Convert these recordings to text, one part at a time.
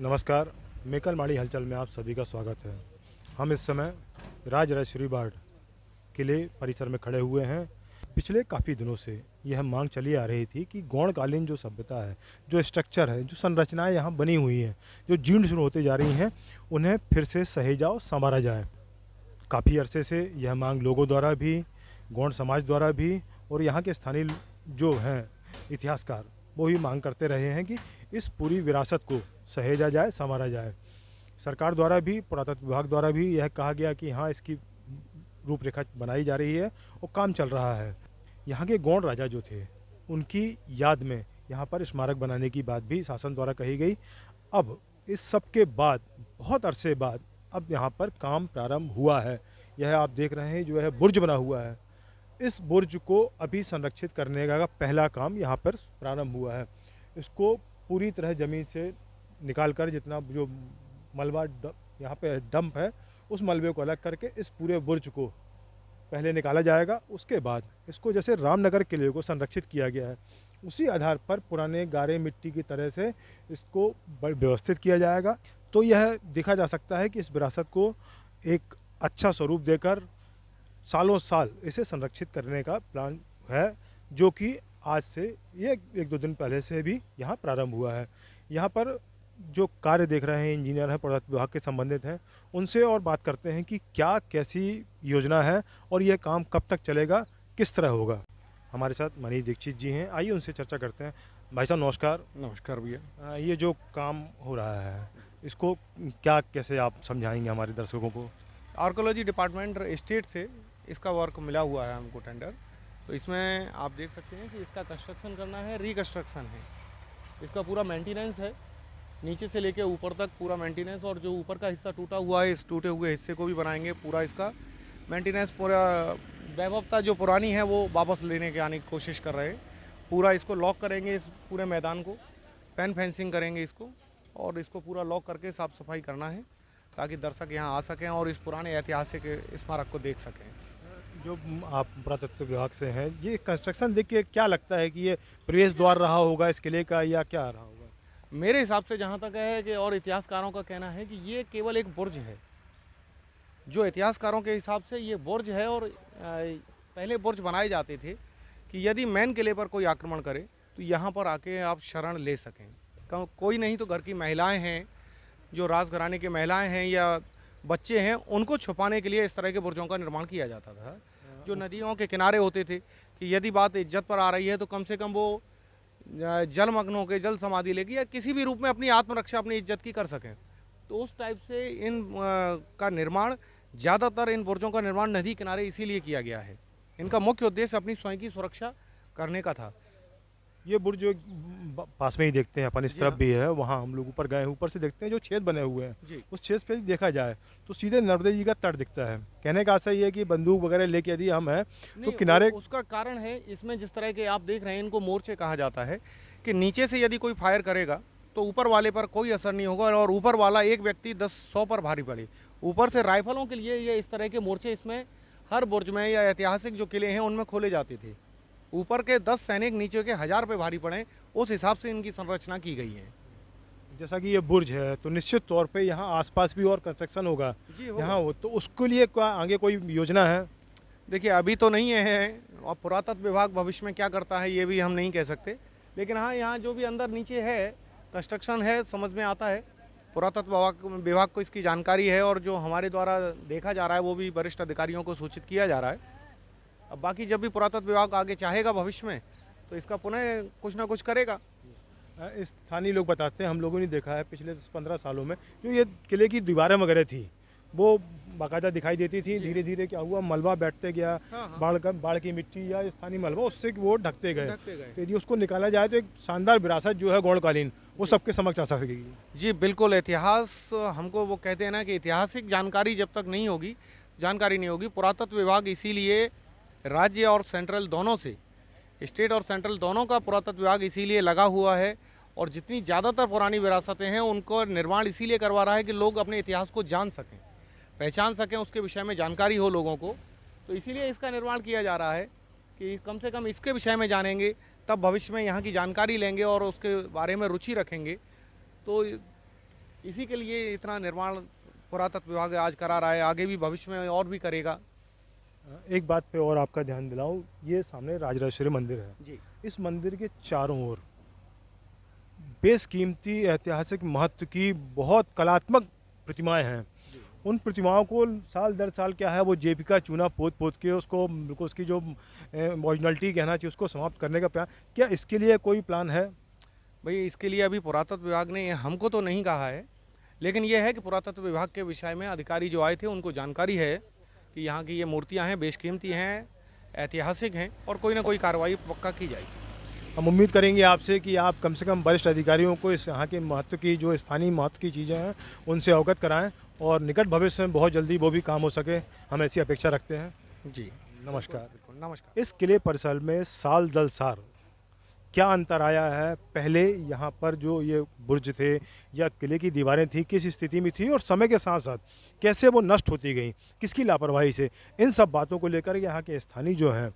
नमस्कार, मेकल माड़ी हलचल में आप सभी का स्वागत है। हम इस समय राजराजेश्वरी बाड़ किले परिसर में खड़े हुए हैं। पिछले काफ़ी दिनों से यह मांग चली आ रही थी कि गौड़कालीन जो सभ्यता है, जो स्ट्रक्चर है, जो संरचनाएं यहाँ बनी हुई हैं, जो जीर्ण शीर्ण होते जा रही हैं, उन्हें फिर से सहेजा और संवारा जाए। काफ़ी अरसे से यह मांग लोगों द्वारा भी, गौड़ समाज द्वारा भी और यहाँ के स्थानीय जो हैं इतिहासकार, वो ही मांग करते रहे हैं कि इस पूरी विरासत को सहेजा जाए, संवारा जाए। सरकार द्वारा भी, पुरातत्व विभाग द्वारा भी यह कहा गया कि हाँ, इसकी रूपरेखा बनाई जा रही है और काम चल रहा है। यहाँ के गौड़ राजा जो थे, उनकी याद में यहाँ पर स्मारक बनाने की बात भी शासन द्वारा कही गई। अब इस सब के बाद, बहुत अरसे बाद, अब यहाँ पर काम प्रारंभ हुआ है। यह आप देख रहे हैं जो है बुर्ज बना हुआ है। इस बुर्ज को अभी संरक्षित करने का पहला काम यहाँ पर प्रारंभ हुआ है। इसको पूरी तरह ज़मीन से निकाल कर, जितना जो मलबा यहाँ पे डंप है, उस मलबे को अलग करके इस पूरे बुर्ज को पहले निकाला जाएगा। उसके बाद इसको, जैसे रामनगर किले को संरक्षित किया गया है, उसी आधार पर पुराने गारे मिट्टी की तरह से इसको व्यवस्थित किया जाएगा। तो यह देखा जा सकता है कि इस विरासत को एक अच्छा स्वरूप देकर सालों साल इसे संरक्षित करने का प्लान है, जो कि आज से ये एक दो दिन पहले से भी यहाँ प्रारंभ हुआ है। यहाँ पर जो कार्य देख रहे हैं इंजीनियर हैं, पुरातत्व विभाग के संबंधित हैं, उनसे और बात करते हैं कि क्या कैसी योजना है और यह काम कब तक चलेगा, किस तरह होगा। हमारे साथ मनीष दीक्षित जी हैं, आइए उनसे चर्चा करते हैं। भाई साहब नमस्कार। नमस्कार भैया। ये जो काम हो रहा है, इसको क्या कैसे आप समझाएंगे हमारे दर्शकों को? आर्कोलॉजी डिपार्टमेंट स्टेट से इसका वर्क मिला हुआ है हमको टेंडर। तो इसमें आप देख सकते हैं कि इसका कंस्ट्रक्शन करना है, रिकंस्ट्रक्शन है, इसका पूरा मेंटेनेंस है, नीचे से लेके ऊपर तक पूरा मेंटेनेंस। और जो ऊपर का हिस्सा टूटा हुआ है, इस टूटे हुए हिस्से को भी बनाएंगे। पूरा इसका मेंटेनेंस, पूरा वैभवता जो पुरानी है वो वापस लेने के आने की कोशिश कर रहे हैं। पूरा इसको लॉक करेंगे, इस पूरे मैदान को पेन फेंसिंग करेंगे इसको, और इसको पूरा लॉक करके साफ़ सफाई करना है ताकि दर्शक यहाँ आ सकें और इस पुराने ऐतिहासिक स्मारक को देख सकें। जो आप पुरातत्व विभाग से हैं, ये कंस्ट्रक्शन देख के क्या लगता है कि ये प्रवेश द्वार रहा होगा इस किले का, या क्या रहा होगा? मेरे हिसाब से जहाँ तक है कि, और इतिहासकारों का कहना है कि ये केवल एक बुर्ज है। जो इतिहासकारों के हिसाब से ये बुर्ज है, और पहले बुर्ज बनाए जाते थे कि यदि मेन किले पर कोई आक्रमण करे तो यहाँ पर आके आप शरण ले सकें। कोई नहीं तो घर की महिलाएं हैं, जो राजघराने की महिलाएं हैं या बच्चे हैं, उनको छुपाने के लिए इस तरह के बुर्जों का निर्माण किया जाता था। जो नदियों के किनारे होते थे कि यदि बात इज्जत पर आ रही है तो कम से कम वो जलमग्न होकर जल समाधि लेके या किसी भी रूप में अपनी आत्मरक्षा, अपनी इज्जत की कर सकें। तो उस टाइप से इन का निर्माण, ज़्यादातर इन बुर्जों का निर्माण नदी किनारे इसीलिए किया गया है। इनका मुख्य उद्देश्य अपनी स्वयं की सुरक्षा करने का था। ये बुर्ज जो पास में ही देखते हैं अपन, इस तरफ भी है, वहाँ हम लोग ऊपर गए, ऊपर से देखते हैं जो छेद बने हुए हैं, उस छेद पे देखा जाए तो सीधे नर्मदे जी का तट दिखता है। कहने का आशा ये है कि बंदूक वगैरह लेके यदि हम हैं तो किनारे, उसका कारण है इसमें जिस तरह के आप देख रहे हैं, इनको मोर्चे कहा जाता है कि नीचे से यदि कोई फायर करेगा तो ऊपर वाले पर कोई असर नहीं होगा, और ऊपर वाला एक व्यक्ति 10-100 पर भारी पड़े। ऊपर से राइफलों के लिए ये इस तरह के मोर्चे इसमें हर बुर्ज में या ऐतिहासिक जो किले हैं उनमें खोले जाते थे। ऊपर के 10 सैनिक नीचे के 1000 पे भारी पड़े, उस हिसाब से इनकी संरचना की गई है। जैसा कि ये बुर्ज है तो निश्चित तौर पे यहाँ आसपास भी और कंस्ट्रक्शन होगा यहाँ हो, तो उसके लिए आगे कोई योजना है? देखिए अभी तो नहीं है, और पुरातत्व विभाग भविष्य में क्या करता है ये भी हम नहीं कह सकते, लेकिन हाँ, यहाँ जो भी अंदर नीचे है कंस्ट्रक्शन है, समझ में आता है। पुरातत्व विभाग को इसकी जानकारी है, और जो हमारे द्वारा देखा जा रहा है वो भी वरिष्ठ अधिकारियों को सूचित किया जा रहा है। अब बाकी जब भी पुरातत्व विभाग आगे चाहेगा भविष्य में तो इसका पुनः कुछ ना कुछ करेगा। स्थानीय लोग बताते हैं, हम लोगों ने देखा है पिछले 10-15 सालों में, जो ये किले की दीवारें वगैरह थी वो बाकायदा दिखाई देती थी। धीरे धीरे क्या हुआ, मलबा बैठते गया, बाढ़ की मिट्टी या स्थानीय मलबा, उससे वो ढकते गए। तो यदि उसको निकाला जाए तो एक शानदार विरासत जो है गौड़कालीन, वो सबके समक्ष आ सकेगी। जी बिल्कुल। इतिहास, हमको वो कहते हैं ना कि ऐतिहासिक जानकारी जब तक नहीं होगी, जानकारी नहीं होगी। पुरातत्व विभाग इसीलिए राज्य और सेंट्रल दोनों से, स्टेट और सेंट्रल दोनों का पुरातत्व विभाग इसीलिए लगा हुआ है, और जितनी ज़्यादातर पुरानी विरासतें हैं उनको निर्माण इसीलिए करवा रहा है कि लोग अपने इतिहास को जान सकें, पहचान सकें, उसके विषय में जानकारी हो लोगों को। तो इसीलिए इसका निर्माण किया जा रहा है कि कम से कम इसके विषय में जानेंगे, तब भविष्य में यहाँ की जानकारी लेंगे और उसके बारे में रुचि रखेंगे। तो इसी के लिए इतना निर्माण पुरातत्व विभाग आज करा रहा है, आगे भी भविष्य में और भी करेगा। एक बात पे और आपका ध्यान दिलाऊं, ये सामने राजराजेश्वरी मंदिर है। जी। इस मंदिर के चारों ओर बेशकीमती ऐतिहासिक महत्व की बहुत कलात्मक प्रतिमाएं हैं। उन प्रतिमाओं को साल दर साल क्या है वो जेपी का चूना पोत पोत के उसको बिल्कुल उसकी जो ओरिजिनलिटी कहना चाहिए उसको समाप्त करने का प्रयास, क्या इसके लिए कोई प्लान है? भाई इसके लिए अभी पुरातत्व विभाग ने हमको तो नहीं कहा है, लेकिन यह है कि पुरातत्व विभाग के विषय में अधिकारी जो आए थे उनको जानकारी है कि यहाँ की ये मूर्तियाँ हैं, बेशकीमती हैं, ऐतिहासिक हैं और कोई ना कोई कार्रवाई पक्का की जाएगी। हम उम्मीद करेंगे आपसे कि आप कम से कम वरिष्ठ अधिकारियों को इस यहाँ के महत्व की जो स्थानीय महत्व की चीज़ें हैं उनसे अवगत कराएं और निकट भविष्य में बहुत जल्दी वो भी काम हो सके, हम ऐसी अपेक्षा रखते हैं। जी नमस्कार। बिल्कुल नमस्कार। इस किले परिसर में साल दर साल क्या अंतर आया है? पहले यहाँ पर जो ये बुर्ज थे या किले की दीवारें थी किस स्थिति में थी और समय के साथ साथ कैसे वो नष्ट होती गई, किसकी लापरवाही से, इन सब बातों को लेकर यहाँ के स्थानीय जो हैं,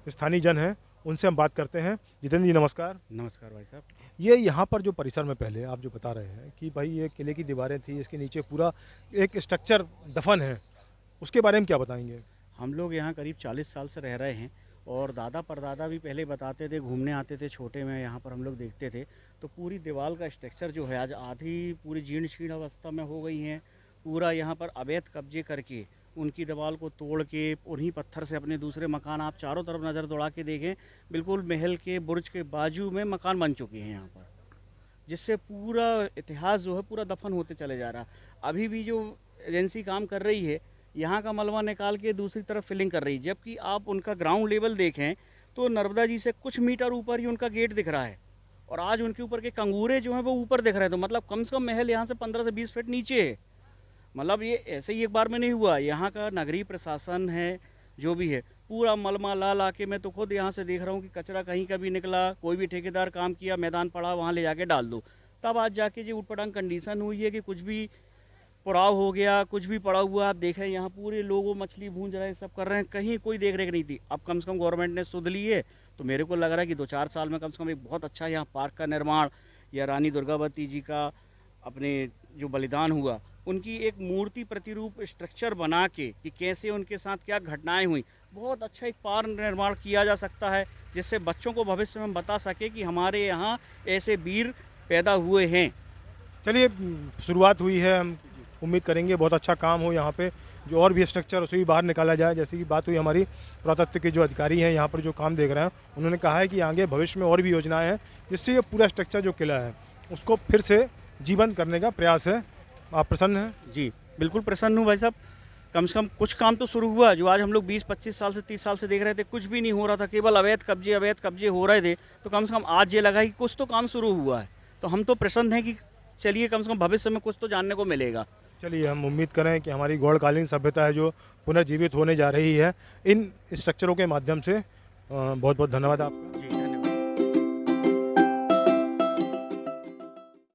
स्थानीय जन हैं, उनसे हम बात करते हैं। जितेंद्र जी नमस्कार। नमस्कार भाई साहब। ये यहाँ पर जो परिसर में पहले आप जो बता रहे हैं कि भाई ये किले की दीवारें थी, इसके नीचे पूरा एक स्ट्रक्चर दफन है, उसके बारे में क्या बताएंगे? हम लोग यहाँ करीब 40 साल से रह रहे हैं और दादा परदादा भी पहले बताते थे, घूमने आते थे छोटे में, यहाँ पर हम लोग देखते थे। तो पूरी दीवार का स्ट्रक्चर जो है आज आधी पूरी जीर्ण शीर्ण अवस्था में हो गई हैं। पूरा यहाँ पर अवैध कब्जे करके उनकी दीवार को तोड़ के उन्हीं पत्थर से अपने दूसरे मकान, आप चारों तरफ नज़र दौड़ा के देखें, बिल्कुल महल के बुर्ज के बाजू में मकान बन चुके हैं यहाँ पर, जिससे पूरा इतिहास जो है पूरा दफन होते चले जा रहा है। अभी भी जो एजेंसी काम कर रही है यहाँ का मलबा निकाल के दूसरी तरफ फिलिंग कर रही है, जबकि आप उनका ग्राउंड लेवल देखें तो नर्मदा जी से कुछ मीटर ऊपर ही उनका गेट दिख रहा है और आज उनके ऊपर के कंगूरे जो हैं वो ऊपर दिख रहे हैं। तो मतलब कम से कम महल यहाँ से 15 से 20 फीट नीचे है। मतलब ये ऐसे ही एक बार में नहीं हुआ। यहाँ का नगरीय प्रशासन है जो भी है, पूरा मलमा ला ला के, मैं तो खुद यहाँ से देख रहा हूँ कि कचरा कहीं का भी निकला, कोई भी ठेकेदार काम किया, मैदान पड़ा वहाँ ले जाके डाल दो। तब आज जाके जो उटपटांग कंडीशन हुई है कि कुछ भी पुराव हो गया, कुछ भी पड़ा हुआ, आप देखें यहाँ पूरे लोग मछली भूंज रहे हैं, सब कर रहे हैं, कहीं कोई देख रेख नहीं थी। अब कम से कम गवर्नमेंट ने सुध ली है, तो मेरे को लग रहा है कि 2-4 साल में कम से कम एक बहुत अच्छा यहाँ पार्क का निर्माण या रानी दुर्गावती जी का अपने जो बलिदान हुआ उनकी एक मूर्ति प्रतिरूप स्ट्रक्चर बना के कि कैसे उनके साथ क्या घटनाएं हुई, बहुत अच्छा एक पार्क निर्माण किया जा सकता है, जिससे बच्चों को भविष्य में हम बता सके कि हमारे यहाँ ऐसे वीर पैदा हुए हैं। चलिए शुरुआत हुई है, हम उम्मीद करेंगे बहुत अच्छा काम हो यहाँ पे, जो और भी स्ट्रक्चर उसे भी बाहर निकाला जाए। जैसे कि बात हुई हमारी पुरातत्व के जो अधिकारी हैं यहाँ पर जो काम देख रहे हैं, उन्होंने कहा है कि आगे भविष्य में और भी योजनाएं हैं जिससे ये पूरा स्ट्रक्चर जो किला है उसको फिर से जीवंत करने का प्रयास है। आप प्रसन्न हैं? जी बिल्कुल प्रसन्न हूँ भाई साहब। कम से कम कुछ काम तो शुरू हुआ, जो आज हम लोग 20-25 साल से 30 साल से देख रहे थे कुछ भी नहीं हो रहा था, केवल अवैध कब्जे हो रहे थे। तो कम से कम आज ये लगा कि कुछ तो काम शुरू हुआ है, तो हम तो प्रसन्न हैं कि चलिए कम से कम भविष्य में कुछ तो जानने को मिलेगा। चलिए हम उम्मीद करें कि हमारी गौड़कालीन सभ्यता है जो पुनर्जीवित होने जा रही है इन स्ट्रक्चरों के माध्यम से। बहुत बहुत धन्यवाद आपका। जी।